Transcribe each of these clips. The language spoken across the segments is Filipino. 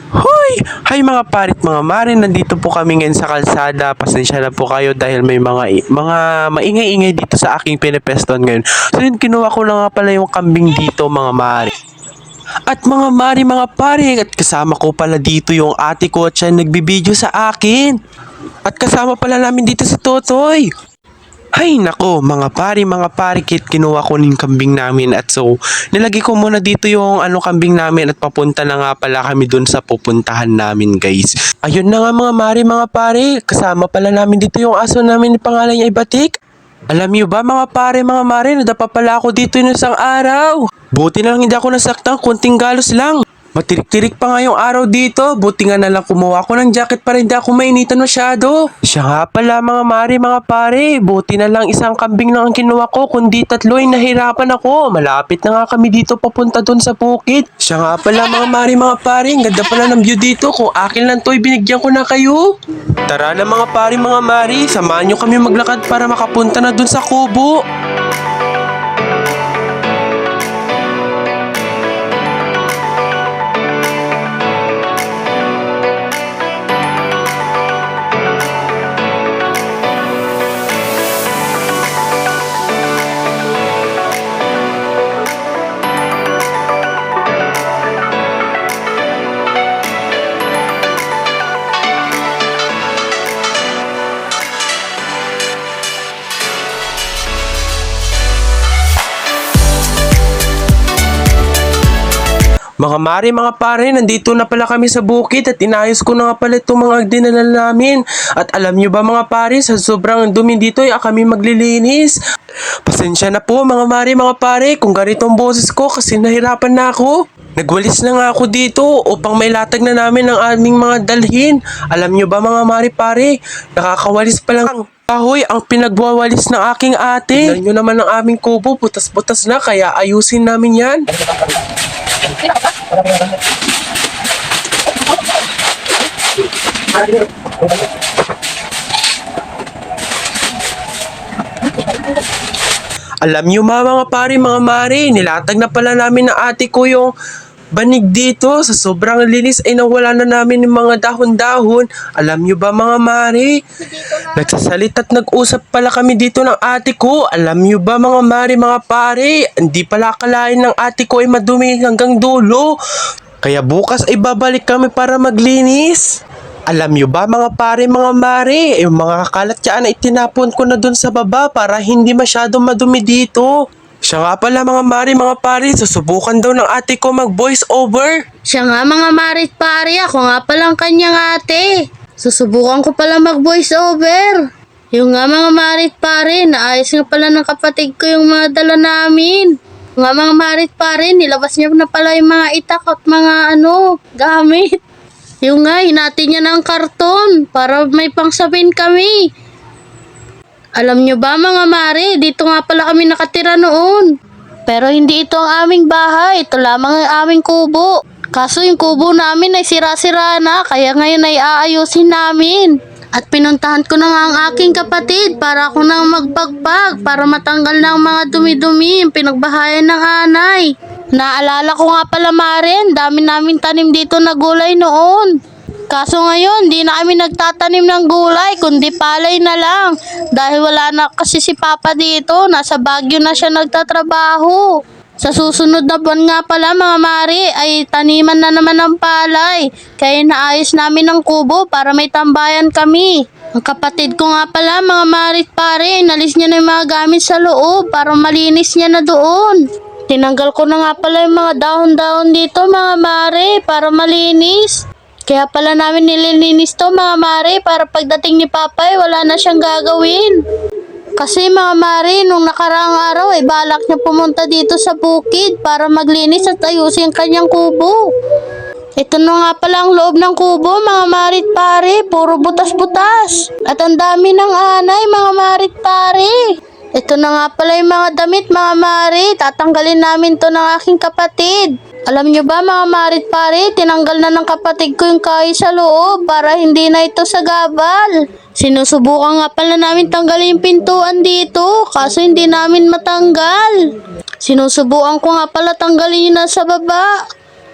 Hoy! Hay mga parit mga mare, nandito po kami ngayon sa kalsada. Pasensya na po kayo dahil may mga maingay-ingay dito sa aking pinepeston ngayon. So yun, kinuha ko na nga pala yung kambing dito mga mare. At mga mare, mga pare, at kasama ko pala dito yung ate ko at siya nagbibideo sa akin. At kasama pala namin dito si Totoy. Ay nako, mga pare, kinuha ko ng kambing namin at so nilagay ko muna dito yung kambing namin at papunta na nga pala kami dun sa pupuntahan namin guys. Ayun na nga mga pare, kasama pala namin dito yung aso namin, pangalan niya ay Batik. Alam niyo ba mga mare, nadapa pala ako dito yung isang araw. Buti na lang hindi ako nasaktan, kunting galos lang. Matirik-tirik pa nga yung araw dito. Buti nga na lang kumuha ko ng jacket para hindi ako mainitan masyado. Siya nga pala mga pare. Buti na lang isang kambing lang ang kinuha ko. Kundi tatlo ay nahirapan ako. Malapit na nga kami dito papunta dun sa bukid. Siya nga pala mga pare. Ang ganda pala ng view dito. Kung akin lang to, binigyan ko na kayo. Tara na mga mare. Samahan nyo kami maglakad para makapunta na dun sa kubo. Mga mare, mga pare, nandito na pala kami sa bukid at inayos ko na nga pala itong mga dinala namin. At alam nyo ba mga pare, sa sobrang dumi dito ay kami maglilinis. Pasensya na po mga mare, mga pare, kung ganito ang boses ko kasi nahirapan na ako. Nagwalis na nga ako dito upang may latag na namin ang aming mga dalhin. Alam nyo ba mga mare, pare, nakakawalis pa lang kahoy ang pinagwawalis ng aking ate. Tignan nyo naman ang aming kubo, butas-butas na, kaya ayusin namin yan. Alam nyo mga pare, mga mare, nilatag na pala namin ng ate ko yung banig dito. Sa sobrang linis ay nawala na namin yung mga dahon-dahon. Alam nyo ba mga mare, nagsasalita at nag-usap pala kami dito ng ate ko. Alam nyo ba mga mare, mga pare, hindi pala akalain ng ate ko ay madumi hanggang dulo. Kaya bukas ay babalik kami para maglinis. Alam nyo ba mga pare, mga mare, yung mga kakalat dyan ay tinapon ko na dun sa baba para hindi masyadong madumi dito. Siya nga pala mga mare, mga pare, susubukan daw ng ate ko mag voice over. Siya nga mga marit pare, ako nga palang kanyang ate. Susubukan ko pala mag voice over. Yung nga mga marit pare, naayos nga pala ng kapatid ko yung mga dala namin. Yung nga mga marit pare, nilabas niya na pala yung mga itak at mga gamit. Yung nga, hinati niya ng karton para may pangsabin kami. Alam nyo ba mga mare, dito nga pala kami nakatira noon. Pero hindi ito ang aming bahay, ito lamang ang aming kubo. Kaso yung kubo namin ay sira-sira na, kaya ngayon ay aayusin namin. At pinuntahan ko na nga ang aking kapatid para ako nang magpagpag para matanggal na ang mga dumi-dumi yung pinagbahayan ng anay. Naalala ko nga pala mare, dami namin tanim dito na gulay noon. Kaso ngayon, di na kami nagtatanim ng gulay, kundi palay na lang. Dahil wala na kasi si Papa dito, nasa Baguio na siya nagtatrabaho. Sa susunod na buwan nga pala mga mare, ay taniman na naman ng palay. Kaya naayos namin ang kubo para may tambayan kami. Ang kapatid ko nga pala mga mare at pare, inalis niya na yung mga gamit sa loob para malinis niya na doon. Tinanggal ko na nga pala yung mga dahon-dahon dito mga mare para malinis. Kaya pala namin nililinis to mga mare para pagdating ni Papa ay wala na siyang gagawin. Kasi mga mare, nung nakaraang araw ay balak niya pumunta dito sa bukid para maglinis at ayusin kanyang kubo. Ito na nga pala ang loob ng kubo mga mare at pare, puro butas-butas. At ang dami ng anay mga mare at pare. Ito na nga pala yung mga damit mga mare, tatanggalin namin to ng aking kapatid. Alam nyo ba mga mare at pare, tinanggal na ng kapatid ko yung kahoy sa loob para hindi na ito sagabal. Sinusubukan nga pala namin tanggalin yung pintuan dito, kaso hindi namin matanggal. Sinusubukan ko nga pala tanggalin yun na sa baba.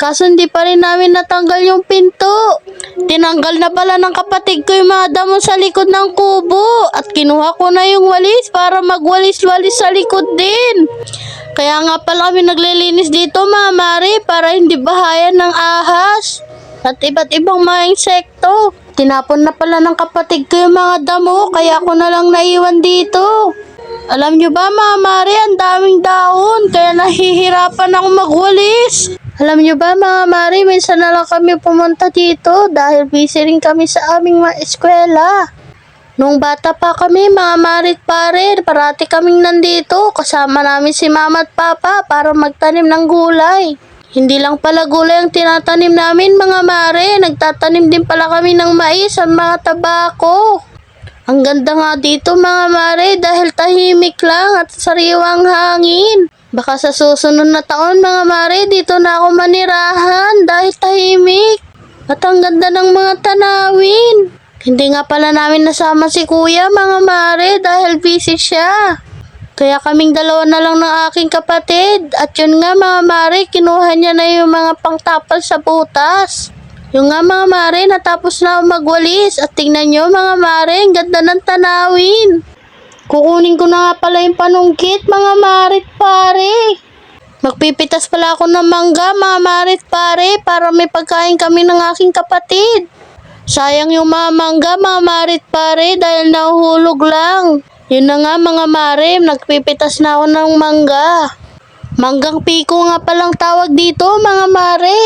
Kaso hindi pa rin namin natanggal yung pinto. Tinanggal na pala ng kapatid ko yung mga damo sa likod ng kubo. At kinuha ko na yung walis para magwalis-walis sa likod din. Kaya nga pala kami naglilinis dito mga mare para hindi bahayan ng ahas. At iba't ibang mga insekto. Tinapon na pala ng kapatid ko yung mga damo kaya ako na lang naiwan dito. Alam nyo ba mga mare, ang daming dahon kaya nahihirapan ako magwalis. Alam nyo ba mga mare, minsan na lang kami pumunta dito dahil busy rin kami sa aming mga eskwela. Nung bata pa kami mga mare at pare, parati kaming nandito kasama namin si mama at papa para magtanim ng gulay. Hindi lang pala gulay ang tinatanim namin mga mare, nagtatanim din pala kami ng mais at mga tabako. Ang ganda nga dito mga mare dahil tahimik lang at sariwang hangin. Baka sa susunod na taon mga mare dito na ako manirahan dahil tahimik. At ang ganda ng mga tanawin. Hindi nga pala namin nasama si kuya mga mare dahil busy siya. Kaya kaming dalawa na lang ng aking kapatid. At yun nga mga mare, kinuha niya na yung mga pangtapal sa butas. Yung nga mga mare, natapos na ako magwalis. At tingnan nyo mga mare, ang ganda ng tanawin. Kukunin ko na nga pala yung panungkit mga mare at pare. Magpipitas pala ako ng mangga mga mare at pare para may pagkain kami ng aking kapatid. Sayang yung mga mangga mga mare at pare dahil nahuhulog lang. Yun na nga mga mare, nagpipitas na ako ng mangga. Manggang piko nga palang tawag dito mga mare.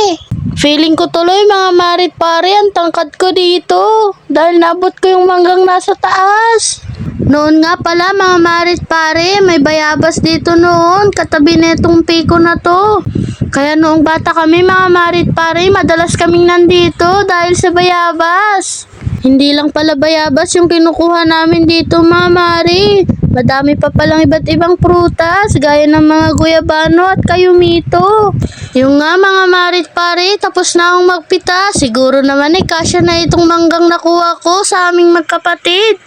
Feeling ko tuloy mga mare at pare, ang tangkad ko dito dahil nabot ko yung manggang nasa taas. Noon nga pala mga mare at pare, may bayabas dito noon katabi netong piko na to. Kaya noong bata kami mga mare at pare, madalas kaming nandito dahil sa bayabas. Hindi lang pala bayabas yung kinukuha namin dito mga mare. Madami pa palang iba't ibang prutas gaya ng mga guyabano at kayumito. Yung nga mga mare at pare, tapos na akong magpita. Siguro naman kasya na itong manggang nakuha ko sa aming magkapatid.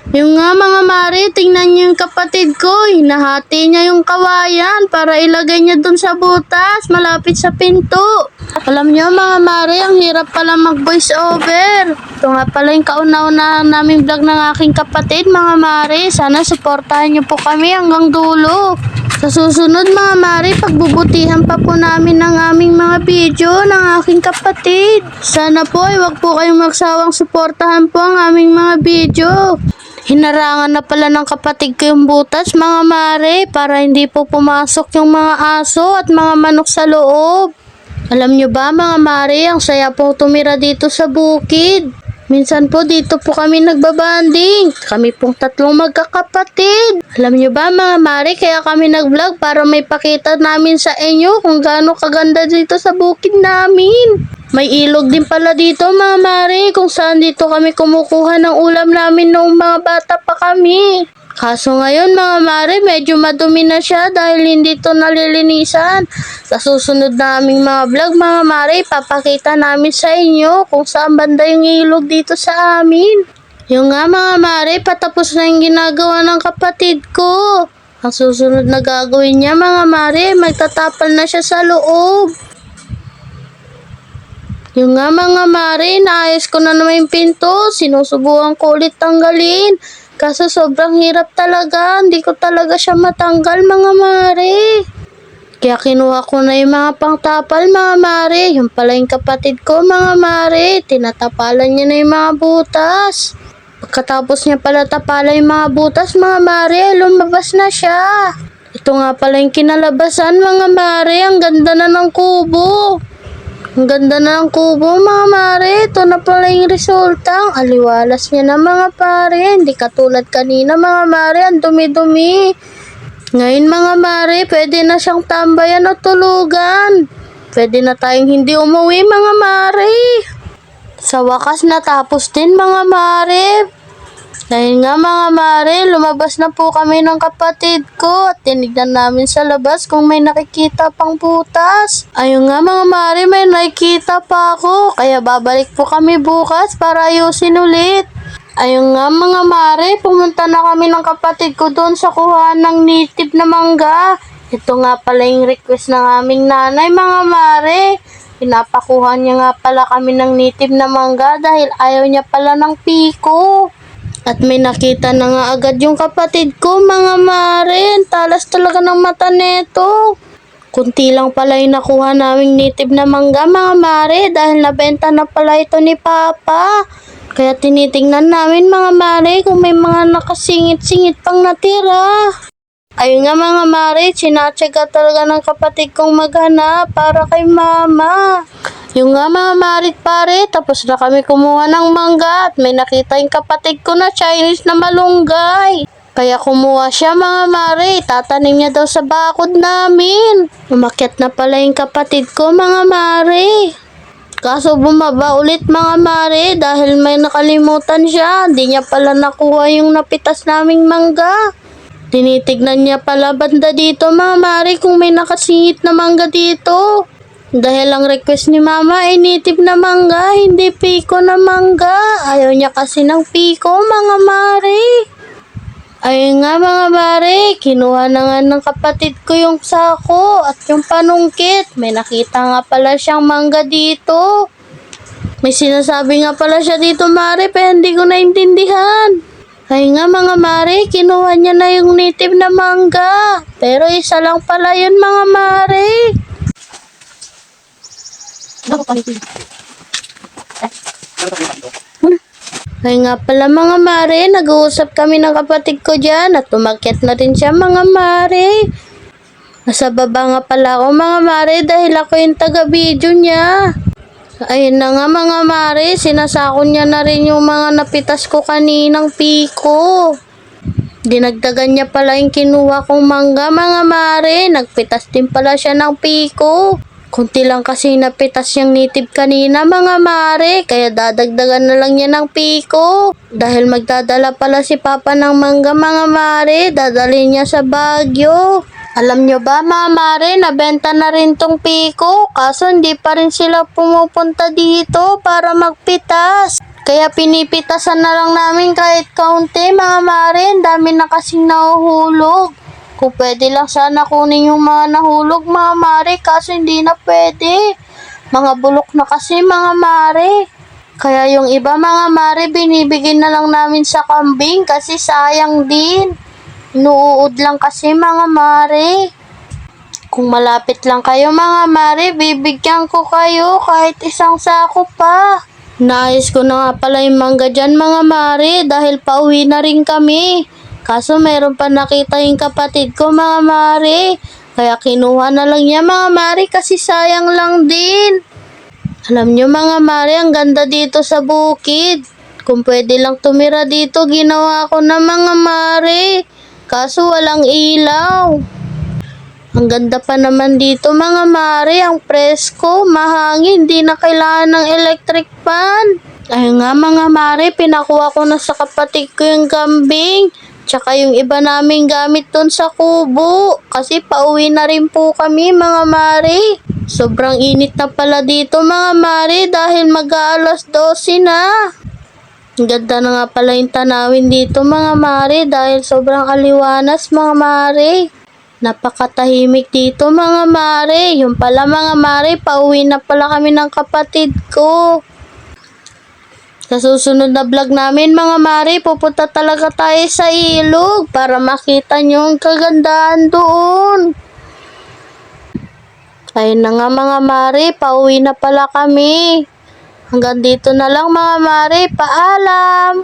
Yung nga mga mare, tingnan niyo yung kapatid ko. Hinahati niya yung kawayan para ilagay niya dun sa butas malapit sa pinto. Alam niyo mga mare, ang hirap pala mag voice over. Ito nga pala yung kauna-unahan naming vlog ng aking kapatid mga mare. Sana suportahan niyo po kami hanggang dulo. Sa susunod mga mare, pagbubutihan pa po namin ng aming mga video ng aking kapatid. Sana po ay wag po kayong magsawang suportahan po ang aming mga video. Hinarangan na pala ng kapatid ko yung butas mga mare para hindi po pumasok yung mga aso at mga manok sa loob. Alam nyo ba mga mare, ang saya po tumira dito sa bukid. Minsan po dito po kami nagbabanding. Kami pong tatlong magkakapatid. Alam nyo ba mga mare, kaya kami nag-vlog para may pakita namin sa inyo kung gaano kaganda dito sa bukid namin. May ilog din pala dito mga mare kung saan dito kami kumukuha ng ulam namin noong mga bata pa kami. Kaso ngayon mga mare, medyo madumi na siya dahil hindi to nalilinisan. Sa susunod na aming mga vlog mga mare, papakita namin sa inyo kung saan banda yung ilog dito sa amin. Yung nga mga mare, patapos na yung ginagawa ng kapatid ko. Ang susunod na gagawin niya mga mare, magtatapal na siya sa loob. Yung nga mga mare, naayos ko na naman yung pinto, sinusubukan ko ulit tanggalin. Kaso sobrang hirap talaga, hindi ko talaga siya matanggal mga mare. Kaya kinuha ko na yung mga pangtapal mga mare. Yung pala yung kapatid ko mga mare, tinatapalan niya na yung mga butas. Pagkatapos niya pala tapalan yung mga butas mga mare, lumabas na siya. Ito nga pala yung kinalabasan mga mare, ang ganda na ng kubo. Ang ganda na ng kubo mga mare. Ito na pala yung resulta. Ang aliwalas niya na mga pare. Hindi katulad kanina mga mare. Ang dumi-dumi. Ngayon mga mare, pwede na siyang tambayan o tulugan. Pwede na tayong hindi umuwi mga mare. Sa wakas natapos din mga mare. Dahil nga mga mare, lumabas na po kami ng kapatid ko at tinignan namin sa labas kung may nakikita pang butas. Ayun nga mga mare, may nakikita pa ako, kaya babalik po kami bukas para ayusin ulit. Ayun nga mga mare, pumunta na kami ng kapatid ko doon sa kuhaan ng native na mangga. Ito nga pala yung request ng aming nanay mga mare. Pinapakuha niya nga pala kami ng native na mangga dahil ayaw niya pala ng piko. At may nakita na nga agad yung kapatid ko, mga mare. Talas talaga ng mata neto. Kunti lang pala yung nakuha naming native na mangga, mga mare, dahil nabenta na pala ito ni Papa. Kaya tinitingnan namin, mga mare, kung may mga nakasingit-singit pang natira. Ayun nga, mga mare, sinatsaga talaga ng kapatid kong maghanap para kay Mama. Yung nga, mga mare at pare, tapos na kami kumuha ng mangga at may nakita yung kapatid ko na Chinese na malunggay. Kaya kumuha siya, mga mare, tatanim niya daw sa bakod namin. Umakyat na pala yung kapatid ko, mga mare. Kaso bumaba ulit, mga mare, dahil may nakalimutan siya. Di niya pala nakuha yung napitas naming mangga. Tinitignan niya pala banda dito, mga mare, kung may nakasingit na mangga dito. Dahil ang request ni Mama ay native na mangga, hindi piko na mangga. Ayaw niya kasi ng piko, mga mare. Ayun nga, mga mare, kinuha na nga ng kapatid ko yung sako at yung panungkit. May nakita nga pala siyang mangga dito. May sinasabi nga pala siya dito, mare, pero hindi ko naintindihan. Ayun nga, mga mare, kinuha niya na yung native na mangga. Pero isa lang pala yun, mga mare. Ay nga pala, mga mare, nag-uusap kami ng kapatid ko dyan at umakyat na rin siya, mga mare. Nasa baba nga pala ako, mga mare, dahil ako yung taga-video niya. Ayun na nga, mga mare, sinasakon niya na rin yung mga napitas ko kaninang piko. Dinagdagan niya pala yung kinuha kong mangga, mga mare. Nagpitas din pala siya ng piko. Kunti lang kasi napitas yung native kanina, mga mare, kaya dadagdagan na lang niya ng piko. Dahil magdadala pala si Papa ng mangga, mga mare, dadalhin niya sa Baguio. Alam nyo ba, mga mare, nabenta na rin tong piko, kaso hindi pa rin sila pumupunta dito para magpitas. Kaya pinipitasan na lang namin kahit kaunti, mga mare, ang dami na kasing nahuhulog. Kung pwede lang sana kunin yung mga nahulog, mga mare, kaso hindi na pwede. Mga bulok na kasi, mga mare. Kaya yung iba, mga mare, binibigyan na lang namin sa kambing kasi sayang din. Inuud lang kasi, mga mare. Kung malapit lang kayo, mga mare, bibigyan ko kayo kahit isang sako pa. Naayos ko na nga pala yung mangga dyan, mga mare, dahil pauwi na rin kami. Kaso meron pa nakita yung kapatid ko, mga mare. Kaya kinuha na lang niya, mga mare, kasi sayang lang din. Alam nyo, mga mare, ang ganda dito sa bukid. Kung pwede lang tumira dito, ginawa ko na, mga mare. Kaso walang ilaw. Ang ganda pa naman dito, mga mare. Ang presko, mahangin, di na kailangan ng electric fan. Ayun nga, mga mare, pinakuha ko na sa kapatid ko yung kambing. Tsaka yung iba naming gamit doon sa kubo. Kasi pauwi na rin po kami, mga mare. Sobrang init na pala dito, mga mare, dahil mag-aalas 12 na. Ang ganda na nga pala yung tanawin dito, mga mare, dahil sobrang aliwanas, mga mare. Napakatahimik dito, mga mare. Yung pala, mga mare, pauwi na pala kami ng kapatid ko. Sa susunod na vlog namin, mga mare, pupunta talaga tayo sa ilog para makita nyo ang kagandahan doon. Ayun na nga, mga mare, pauwi na pala kami. Hanggang dito na lang, mga mare, paalam!